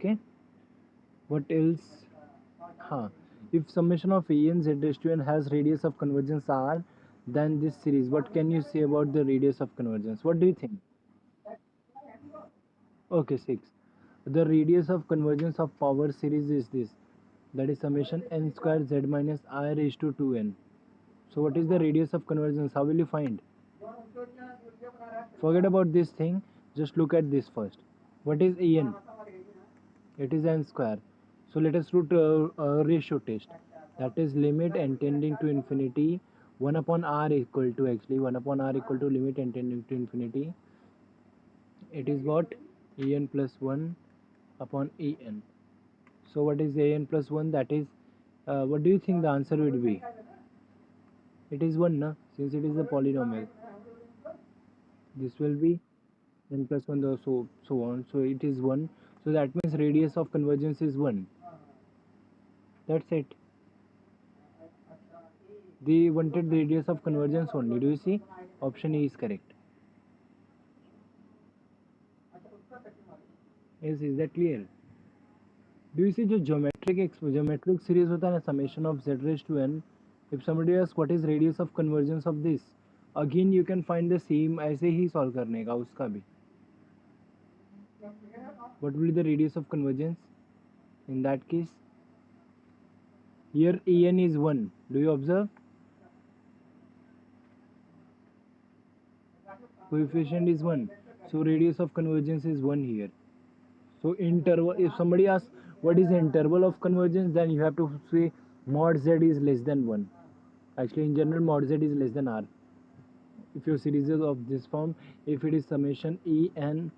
Okay, what else? Huh. If summation of a n z raised to n has radius of convergence r, then this series, what can you say about the radius of convergence? What do you think? Okay, 6. The radius of convergence of power series is this, that is summation n square z minus I raised to 2n. So what is the radius of convergence? How will you find? Forget about this thing, just look at this first. What is En? It is n square. So let us do a ratio test. That is limit n tending to infinity 1 upon r equal to, actually 1 upon r equal to limit n tending to infinity. It is what? En plus 1 upon En. So what is an plus 1? That is, what do you think the answer would be? It is 1, na? Since it is a polynomial. This will be n plus 1, so on. So it is 1. So that means radius of convergence is 1. That's it. They wanted the radius of convergence only. Do you see? Option E is correct. Yes, is that clear? Do you see जो geometric series होता है ना, summation of z raised to n, if somebody asks what is radius of convergence of this, again you can find the same, ऐसे ही solve करने का उसका भी. What will be the radius of convergence in that case? Here En is 1. Do you observe? Coefficient is 1. So radius of convergence is 1 here. So interval, if somebody asks what is the interval of convergence, then you have to say mod z is less than 1. Actually in general mod z is less than r. If your series is of this form, if it is summation En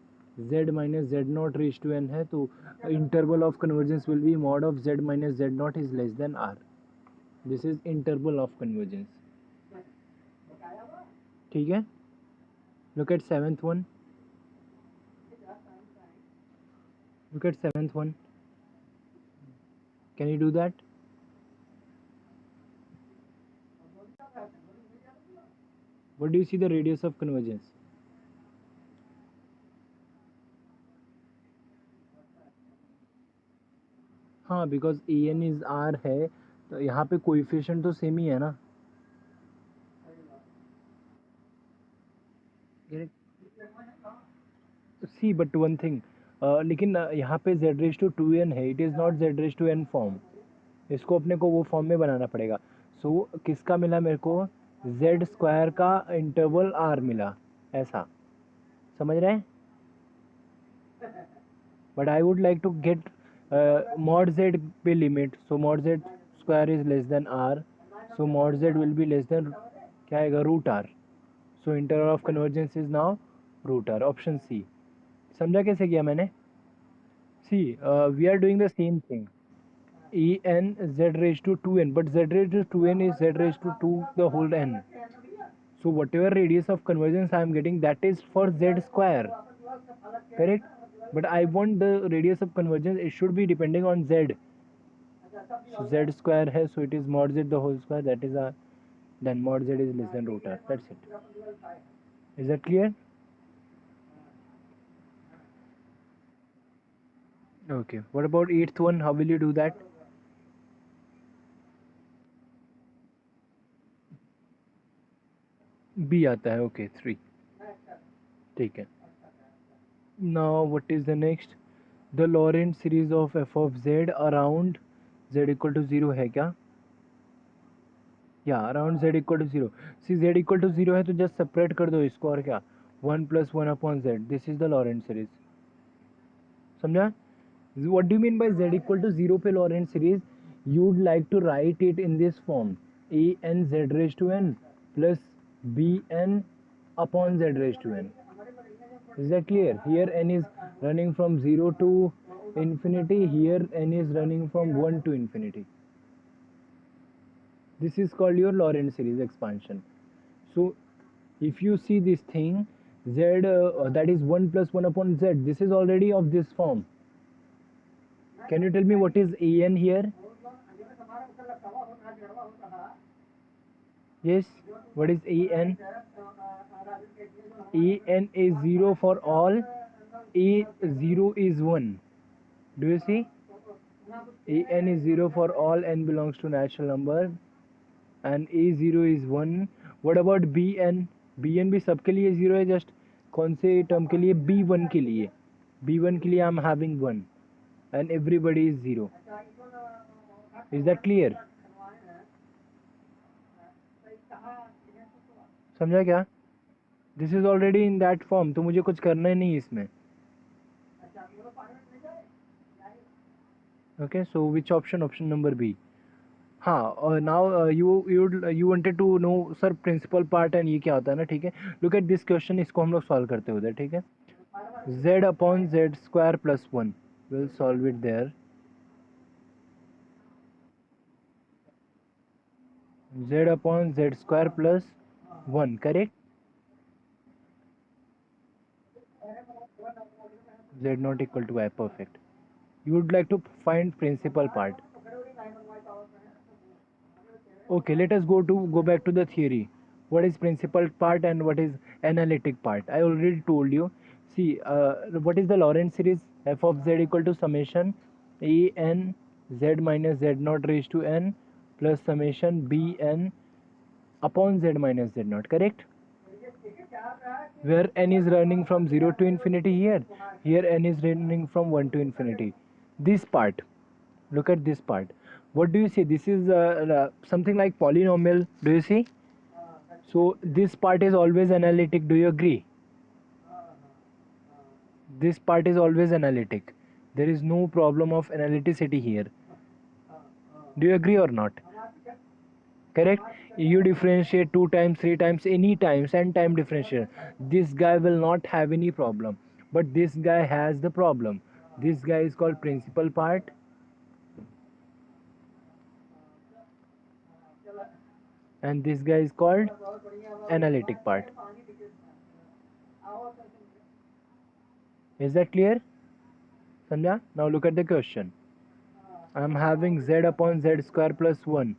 z minus z naught raised to n है, तो interval of convergence will be mod of z minus z naught is less than r. This is interval of convergence. ठीक है? Look at 7th one. Look at 7th one. Can you do that? What do you see the radius of convergence? हाँ, because En is r है, तो यहाँ पे coefficient तो same ही है ना. सी बट वन थिंग, लेकिन यहाँ पे z रेज टू 2n है, it is not z raise to n form. इसको अपने को वो फॉर्म में बनाना पड़ेगा. सो किसका मिला मेरे को? z स्क्वायर का इंटरवल r मिला, ऐसा समझ रहे हैं? But I would like to get mod z पे limit. So mod z square is less than r, so mod z will be less than, क्या आएगा, root r. So interval of convergence is now root r. Option c. समझा कैसे किया मैंने? See we are doing the same thing. En z raised to 2n, but z raised to 2n is z raised to 2 the whole n. So whatever radius of convergence I am getting, that is for z square, correct? But I want the radius of convergence, it should be depending on z. So z square है, so it is mod z the whole square, that is a, then mod z is less than root r. That's it. Is that clear? Okay, what about 8th one? How will you do that? B आता है. Okay, 3. ठीक है. Now what is the next? The Laurent series of f of z around z equal to 0 है क्या? या around z equal to 0. See z equal to 0 है तो just separate कर दो इसको, और क्या, 1 plus 1 upon z. This is the Laurent series. समझा? What do you mean by z equal to 0 पे Laurent series? You would like to write it in this form, a n z raise to n plus b n upon z raised to n. Is that clear? Here n is running from 0 to infinity, here n is running from 1 to infinity. This is called your Laurent series expansion. So if you see this thing, z that is 1 plus 1 upon z, this is already of this form. Can you tell me what is an here? Yes, what is en? En is 0 for all, a0 is 1. Do you see? n is 0 for all n belongs to natural number and a0 is 1. What about bn? bn भी सबके लिए 0 है, just कौन से term के लिए? b1 के लिए. b1 के लिए I am having 1 and everybody is 0. Is that clear? समझा क्या? This is already in that form, तो मुझे कुछ करना ही नहीं इसमें. Okay, so which option? Option number b. हाँ, now you wanted to know sir principal part and ये क्या होता है ना. ठीक है, लुक एट दिस क्वेश्चन, इसको हम लोग सॉल्व करते हुए. ठीक है, z upon z square plus 1, will solve it there. z upon z square plus 1, correct? Z not equal to I, perfect. You would like to find principal part. Okay, let us go back to the theory. What is principal part and what is analytic part? I already told you. See, what is the Lorentz series? F of z equal to summation a n z minus z naught raised to n plus summation b n upon z minus z naught, correct? Where n is running from 0 to infinity here n is running from 1 to infinity. This part, look at this part. What do you see? This is something like polynomial. Do you see? So this part is always analytic. Do you agree? This part is always analytic. There is no problem of analyticity here. Do you agree or not? Correct? You differentiate 2 times, 3 times, any times, n time differentiation. This guy will not have any problem. But this guy has the problem. This guy is called principal part. And this guy is called analytic part. Is that clear? Sandhya? Now look at the question. I am having z upon z square plus 1.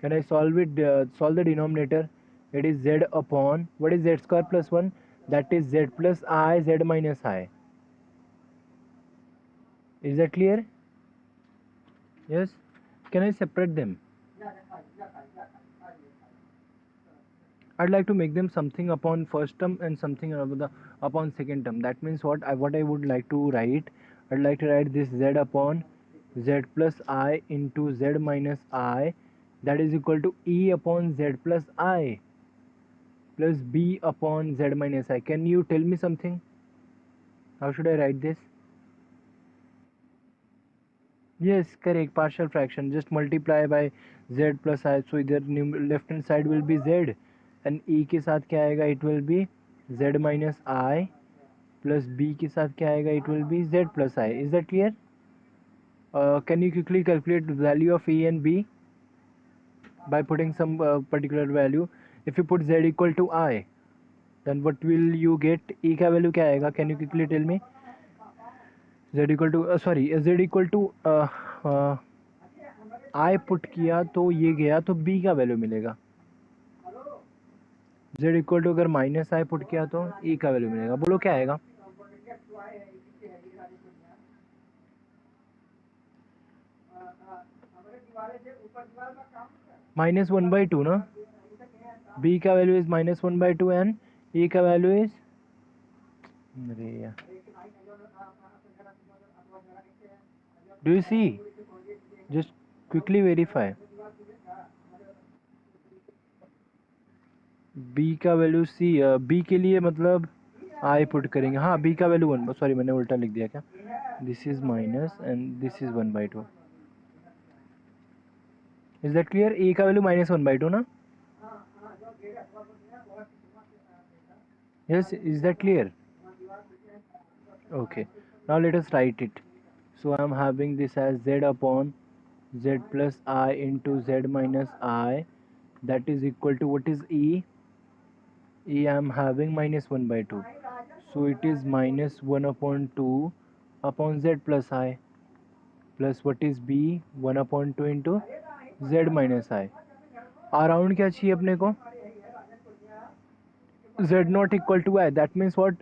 Can I solve it? Solve the denominator. It is z upon, what is z square plus 1? That is z plus I, z minus I. Is that clear? Yes? Can I separate them? I'd like to make them something upon first term and something upon second term. That means what I would like to write, I'd like to write this z upon z plus I into z minus I, that is equal to e upon z plus I plus b upon z minus I. Can you tell me something? How should I write this? Yes, correct, partial fraction. Just multiply by z plus I. So इधर left hand side will be z and e के साथ क्या आएगा? It will be z minus I plus b के साथ क्या आएगा? It will be z plus I. Is that clear? Can you quickly calculate the value of e and b by putting some particular value? If you put z equal to I, then what will you get? E का value क्या आएगा? Can you quickly tell me? z equal to z equal to I put किया तो ये गया, तो b का value मिलेगा. z इक्वल टू अगर माइनस आई पुट किया तो e का वैल्यू मिलेगा. बोलो क्या आएगा? -1/2 ना. b का वैल्यू इज -1/2 एंड e का वैल्यू इज, अरे यार, do you see? Just quickly verify. b का वैल्यू सी, b के लिए मतलब आई पुट करेंगे. हाँ, b का वैल्यू 1, सॉरी मैंने उल्टा लिख दिया क्या? This is minus and this is 1/2. Is that clear? e का वैल्यू -1/2 ना. Yes, is that clear? Okay, now let us write it. So I am having this as z upon z plus I into z minus I, that is equal to, what is e? E I am having -1/2. So it is -1/2 upon z plus I plus what is b? 1/2 into z minus I. Around क्या चाहिए अपने को? z not equal to I. That means what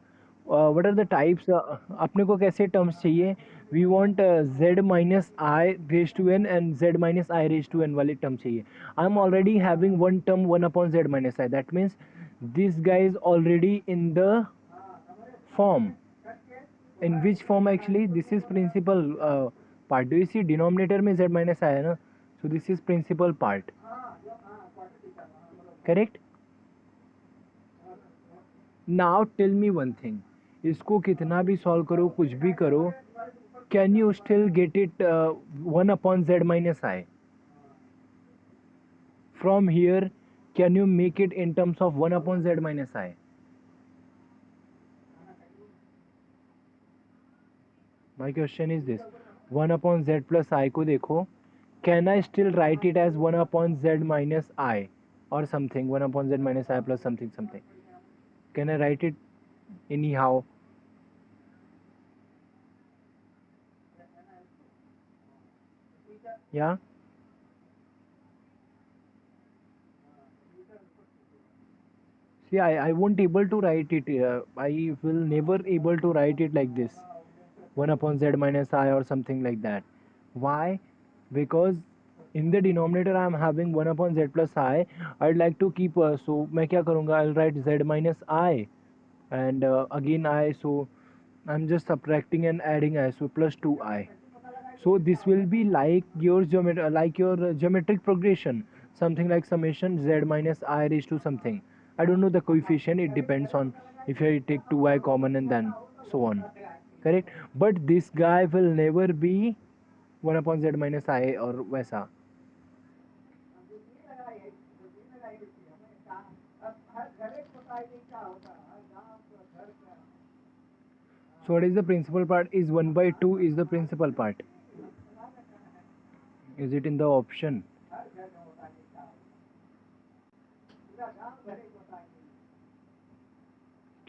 are the types? अपने को कैसे terms चाहिए? We want z minus i raise to n and z minus i raise to n वाली term चाहिए. I am already having one term 1 upon z minus i. That means this guy is already in the form. In which form actually? This is principal part. Do you see denominator में z minus आया ना? So this is principal part. Correct? Now tell me one thing. इसको कितना भी solve करो, कुछ भी करो, can you still get it 1 upon z minus I? From here, can you make it in terms of 1 upon z minus I? My question is this. 1 upon z plus I को देखो. Can I still write it as 1 upon z minus I or something? 1 upon z minus I plus something something. Can I write it anyhow? Yeah? See, I won't able to write it. I will never able to write it like this. 1 upon z minus I or something like that. Why? Because in the denominator I am having 1 upon z plus I. I'd like to keep, so मैं क्या करूँगा? I'll write z minus I and again I, so I'm just subtracting and adding I, so plus 2I. So this will be like your geometric progression, something like summation z minus I raised to something. I don't know the coefficient, it depends on if I take 2I common and then so on. Correct? But this guy will never be 1 upon z minus I or वैसा. So what is the principal part? Is 1 by 2 is the principal part. Is it in the option?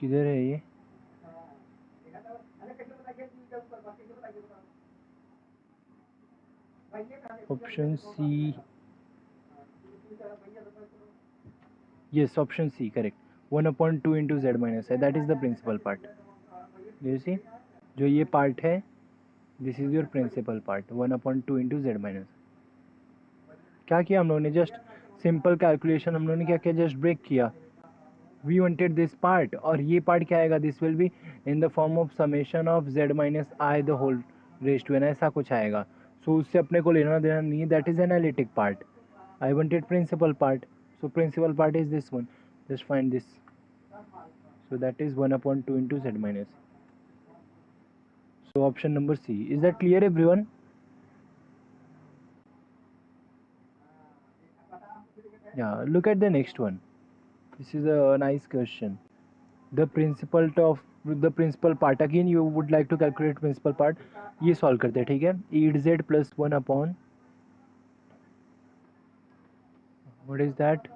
किधर है ये? Option C. Yes, option C, correct. 1 upon 2 into z minus I. That is the principal part. Do you see? जो ये part है, this is your principal part. 1 upon 2 into z minus. क्या किया हम लोगों ने? Just simple calculation हम लोगों ने क्या किया? Just break किया. We wanted this part और ये part क्या आएगा? This will be in the form of summation of z minus I the whole raised to n. ऐसा कुछ आएगा. So उससे अपने को लेना देना नहीं है. That is analytic part. I wanted principal part. So principal part is this one. Just find this. So that is 1 upon 2 into z minus. So option number C. Is that clear, everyone? Yeah. Look at the next one. This is a nice question. The principal part. Again, you would like to calculate principal part. ये solve करते हैं, ठीक है? E z plus 1 upon. What is that?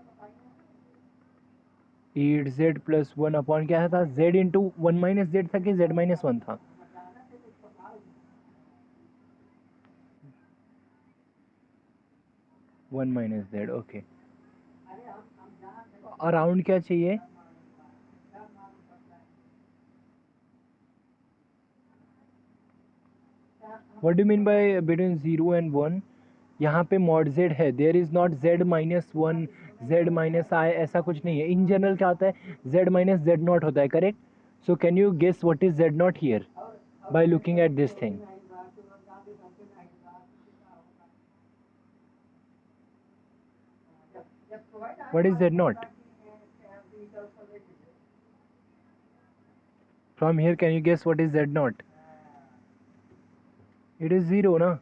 E z plus 1 upon क्या था? Z into 1 minus z था कि z minus 1 था? 1 minus z. Okay. Around क्या चाहिए? What do you mean by between 0 and 1? यहाँ पे mod z है. There is not z minus 1, z minus I, ऐसा कुछ नहीं है. In general क्या होता है? Z minus z naught होता है, correct? So can you guess what is z naught here by looking at this thing? What is z naught? From here, can you guess what is z naught? It is 0, na?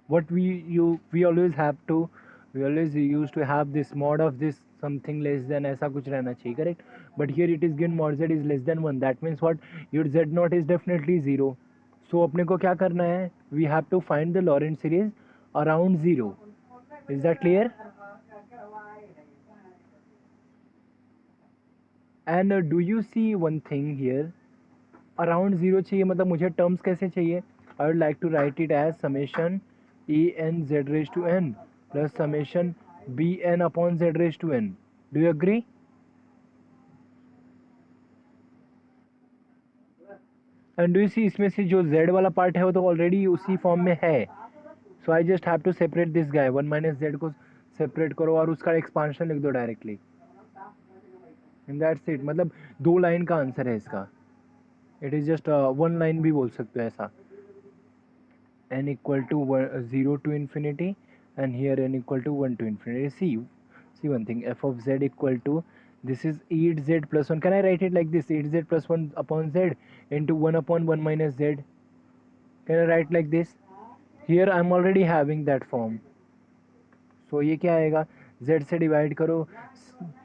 What we always have to, we always used to have this mod of this something less than ऐसा कुछ रहना चाहिए, correct? But here it is given mod z is less than 1. That means what? Your z naught is definitely 0. So अपने को क्या करना है? We have to find the Lorentz series around 0. Is that clear? And do you see one thing here? Around 0 चाहिए मतलब मुझे terms कैसे चाहिए? I would like to write it as summation e n z raised to n plus summation b n upon z raised to n. Do you agree? And do you see इसमें से जो z वाला part है वो तो already उसी form में है. So I just have to separate this guy. 1 minus z को सेपरेट करो और उसका एक्सपांशन लिख दो डायरेक्टली. And that's it. मतलब 2 लाइन का आंसर है इसका. इट इज जस्ट 1 लाइन भी बोल सकते हो ऐसा. n equal to 0 to infinity and here n equal to 1 to infinity. See one thing, f of z equal to, this is 8z plus 1. Can I write it like this, 8z plus 1 upon z into 1 upon 1 minus z? Can I write like this? Here I am already having that form. So ये क्या आएगा, z से divide करो,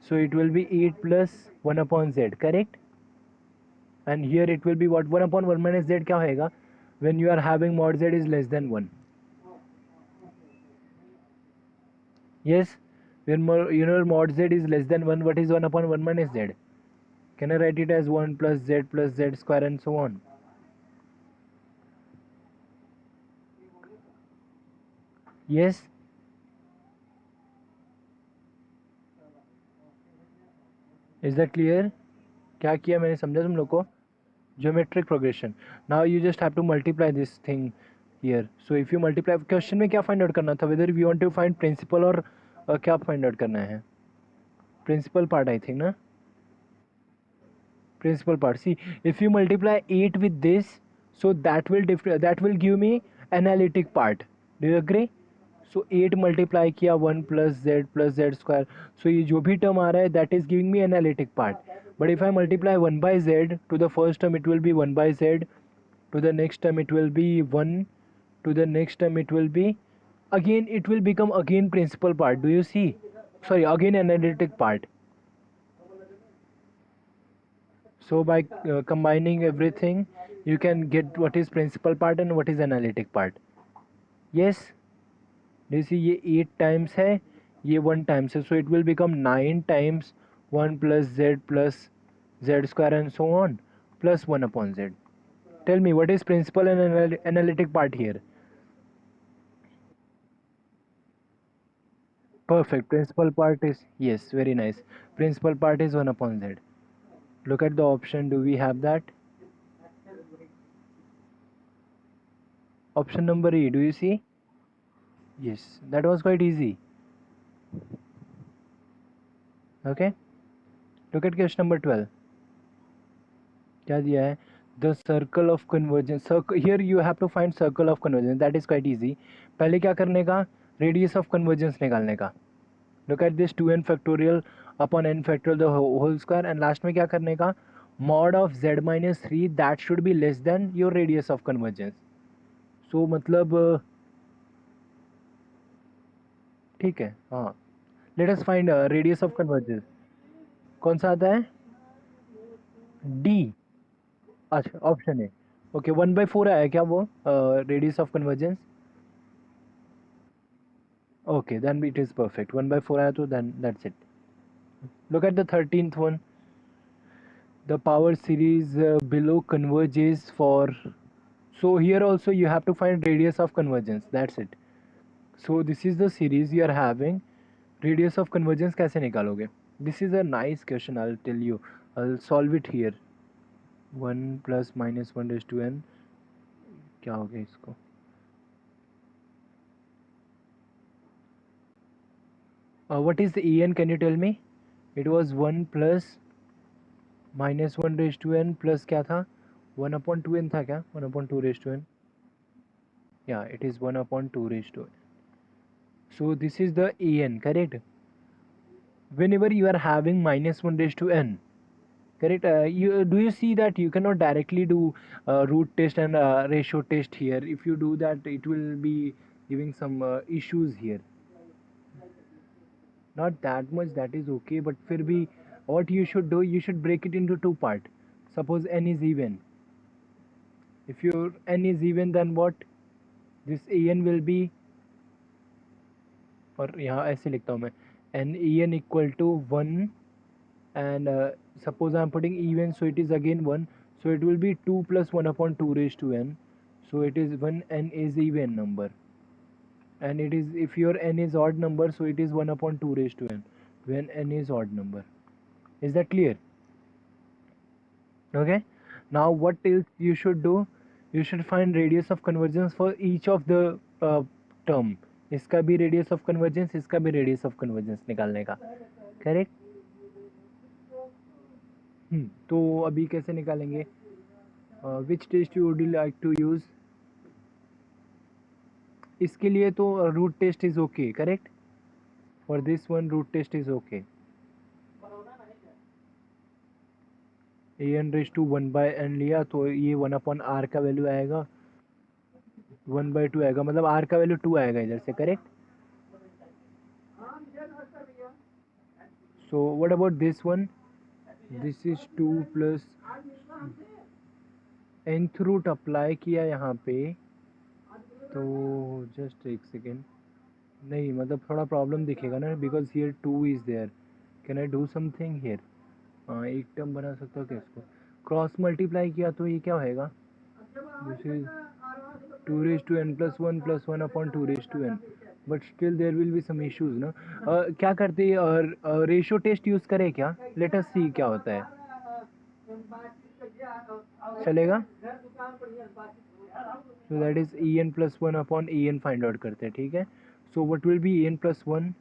so it will be 8 plus 1 upon z, correct? And here it will be what, 1 upon 1 minus z क्या होएगा when you are having mod z is less than 1? Yes, when mod z is less than 1, what is 1 upon 1 minus z? Can I write it as 1 plus z square and so on? Yes. Is that clear? क्या किया मैंने, समझा तुम लोग को? Geometric progression. Now you just have to multiply this thing here. So if you multiply, question में क्या find out करना था, whether you want to find principal और क्या फाइंड आउट करना है? Principal part I think ना? Principal part. See, if you multiply 8 with this, so that will give me analytic part. Do you agree? So 8 multiply किया 1 plus z square. So ये जो भी term आ रहा है, that is giving me analytic part. But if I multiply 1 by z to the first term, it will be 1 by z. To the next term, it will be 1. To the next term, it will be, again it will become again principal part. Do you see? Sorry, again analytic part. So by combining everything, you can get what is principal part and what is analytic part. Yes. Do you see, ये 8 times है, ये 1 times है, so it will become 9 times 1 plus z square and so on plus 1 upon z. Tell me, what is principal and analytic part here? Perfect. Principal part is, yes, very nice. Principal part is 1 upon z. Look at the option. Do we have that? Option number E. Do you see? Yes, that was quite easy. Okay. Look at question number 12. क्या दिया है? The circle of convergence. Here you have to find circle of convergence. That is quite easy. पहले क्या करने का? Radius of convergence निकालने का. Look at this 2n factorial upon n factorial the whole square, and last में क्या करने का? Mod of z minus 3 that should be less than your radius of convergence. So मतलब ठीक है. हाँ, let us find radius of convergence. कौन सा आता है? D. अच्छा, ऑप्शन है. ओके, 1/4 आया क्या वो radius of convergence? Okay, then it is perfect. 1/4 आया तो then that's it. Look at the 13th one. The power series below converges for, so here also you have to find radius of convergence. That's it. So this is the series you are having. Radius of convergence कैसे निकालोगे? This is a nice question, I'll tell you. I'll solve it here. 1 plus minus 1 raised to n, क्या हो गया इसको? What is the en, can you tell me? It was 1 plus minus 1 raised to n plus क्या था? 1 upon 2n था क्या? 1 upon 2 raised to n. Yeah, it is 1 upon 2 raised to n. So this is the en, correct? Whenever you are having minus 1 raised to n, correct? Do you see that you cannot directly do root test and ratio test here? If you do that, it will be giving some issues here. Not that much, that is okay, but फिर भी what you should do, you should break it into 2 parts. Suppose n is even. If your n is even, then what? This an will be, और यहाँ ऐसे लिखता हूँ मैं, en equal to 1, and suppose I am putting even, so it is again 1, so it will be 2 plus 1 upon 2 raised to n, so it is when n is even number, and it is, if your n is odd number, so it is 1 upon 2 raised to n when n is odd number. Is that clear? Okay, Now what else you should do? You should find radius of convergence for each of the term. इसका भी radius of convergence, इसका भी radius of convergence निकालने का, correct? तो अभी कैसे निकालेंगे? Which test you would like to use? इसके लिए तो root test is okay, correct? For this one root test is okay. an raise to 1/n लिया तो ये 1/r का वैल्यू आएगा 1/2 आएगा, मतलब r का वैल्यू 2 आएगा इधर से, correct? So what about this one? This is 2 plus nth root apply किया यहाँ पे, तो जस्ट एक सेकेंड, नहीं मतलब थोड़ा प्रॉब्लम दिखेगा ना, because here 2 is there. Can I do something here? हाँ, एक टर्म बना सकता हूँ क्या इसको? क्रॉस मल्टीप्लाई किया तो ये क्या होएगा? This is 2 raise to n plus 1 plus 1 upon 2 raise to n, but still there will be some issues ना. क्या करते हैं, रेशियो टेस्ट यूज करें क्या? लेट अस सी क्या होता है. चलेगा? So that is en plus 1 upon en find out करते हैं, ठीक है? So what will be en plus 1?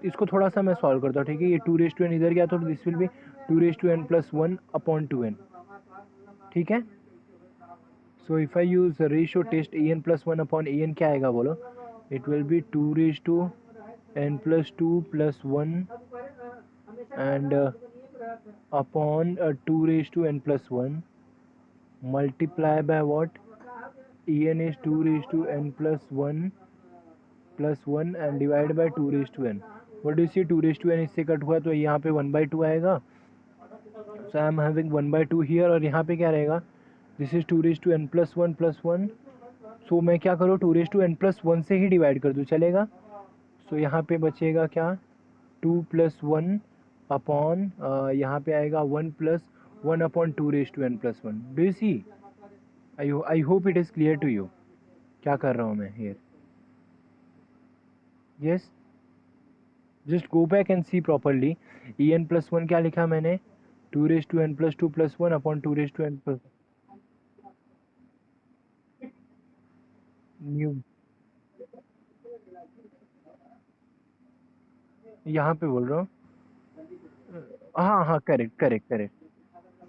इसको थोड़ा सा मैं सॉल्व करता हूँ, ठीक है? ये 2 रेज टू n इधर गया तो this will be 2 raise to n plus 1 upon 2n, ठीक है? So if I use ratio test en plus 1 upon en, क्या आएगा बोलो? It will be 2 raise to n plus 2 plus 1 and upon 2 raise to n plus 1 multiply by what? en is 2 raised to n plus 1 and divide by 2 raised to n. what do you see? 2 raised to n इससे cut हुआ तो यहाँ पे 1/2 आएगा. so I am having 1/2 here, और यहाँ पे क्या रहेगा? this is 2 raised to n plus 1. so मैं क्या करूँ? 2 raised to n plus 1 से ही डिवाइड कर दूँ, चलेगा? so यहाँ पे बचेगा क्या? 2 plus 1 अपॉन यहाँ पे आएगा 1 plus 1 upon 2 raised to n plus 1. do you see? I hope it is clear to you क्या कर रहा हूँ मैं here. yes, just go back and see properly. en plus 1 क्या लिखा मैंने? 2 raised to n plus 2 plus 1 upon 2 raised to n plus new. यहाँ पे बोल रहा हूँ. हाँ, correct.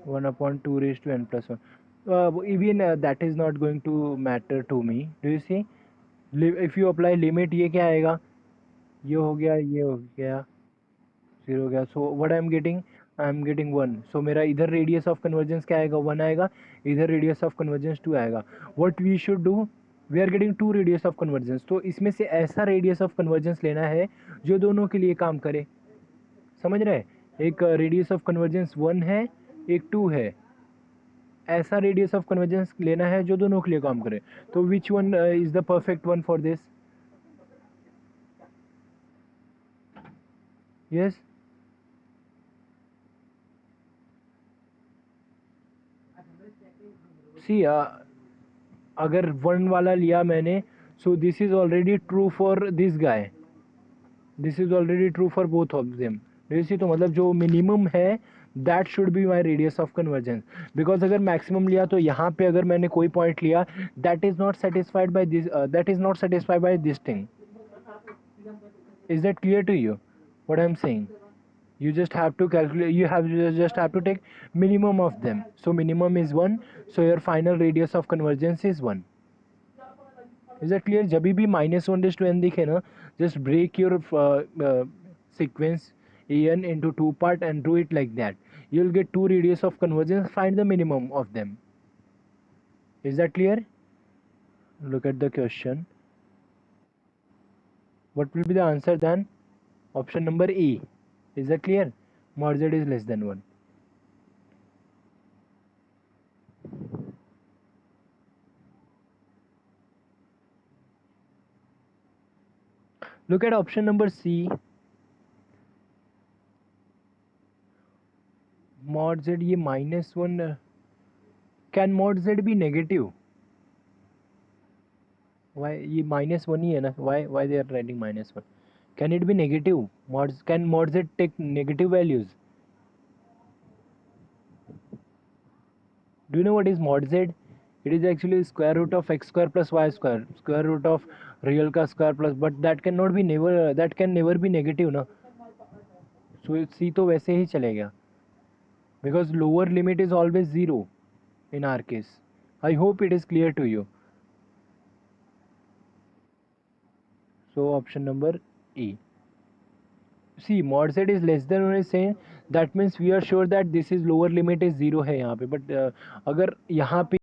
1 upon 2 raised to n plus 1. Even that is not going to matter to me. Do you see? If you apply limit, ये क्या आएगा? ये हो गया, 0 हो गया. so what I am getting? I am getting 1. so मेरा इधर रेडियस ऑफ कन्वर्जेंस क्या आएगा? 1 आएगा. इधर रेडियस ऑफ कन्वर्जेंस 2 आएगा. what we should do? we are getting 2 radius of convergence, तो इसमें से ऐसा रेडियस ऑफ कन्वर्जेंस लेना है जो दोनों के लिए काम करे. समझ रहे? एक रेडियस ऑफ कन्वर्जेंस 1 है, एक 2 है. ऐसा रेडियस ऑफ कन्वर्जेंस लेना है जो दोनों के लिए काम करे. तो which one is the perfect one for this? Yes, see अगर 1 वाला लिया मैंने, so this is already true for this guy, this is already true for both of them. See, तो मतलब जो मिनिमम है that should be my radius of convergence. Because अगर maximum लिया तो यहाँ पे अगर मैंने कोई पॉइंट लिया that is not satisfied by this, that is not satisfied by this thing. is that clear to you what I'm saying? You just have to calculate, just have to take minimum of them. so minimum is 1, so your final radius of convergence is 1. is that clear? जब भी -1/n दिखे ना, just break your sequence an into 2 part and do it like that. You'll get 2 radius of convergence, find the minimum of them. is that clear? look at the question. what will be the answer then? option number E. is that clear? mod z is less than 1. look at option number C. mod z ये -1. can mod z be negative? why ये -1 ही है ना? why they are writing -1? can it be negative? Can mod z take negative values? Do you know what is mod z? It is actually square root of x square plus y square, square root of real का square plus, but that cannot be never, that can never be negative ना. So c तो वैसे ही चलेगा, because lower limit is always 0 in our case. I hope it is clear to you. So option number E. See, mod z is less than when is saying, that means we are sure that this is lower limit is 0 है यहाँ पे, but अगर यहाँ पे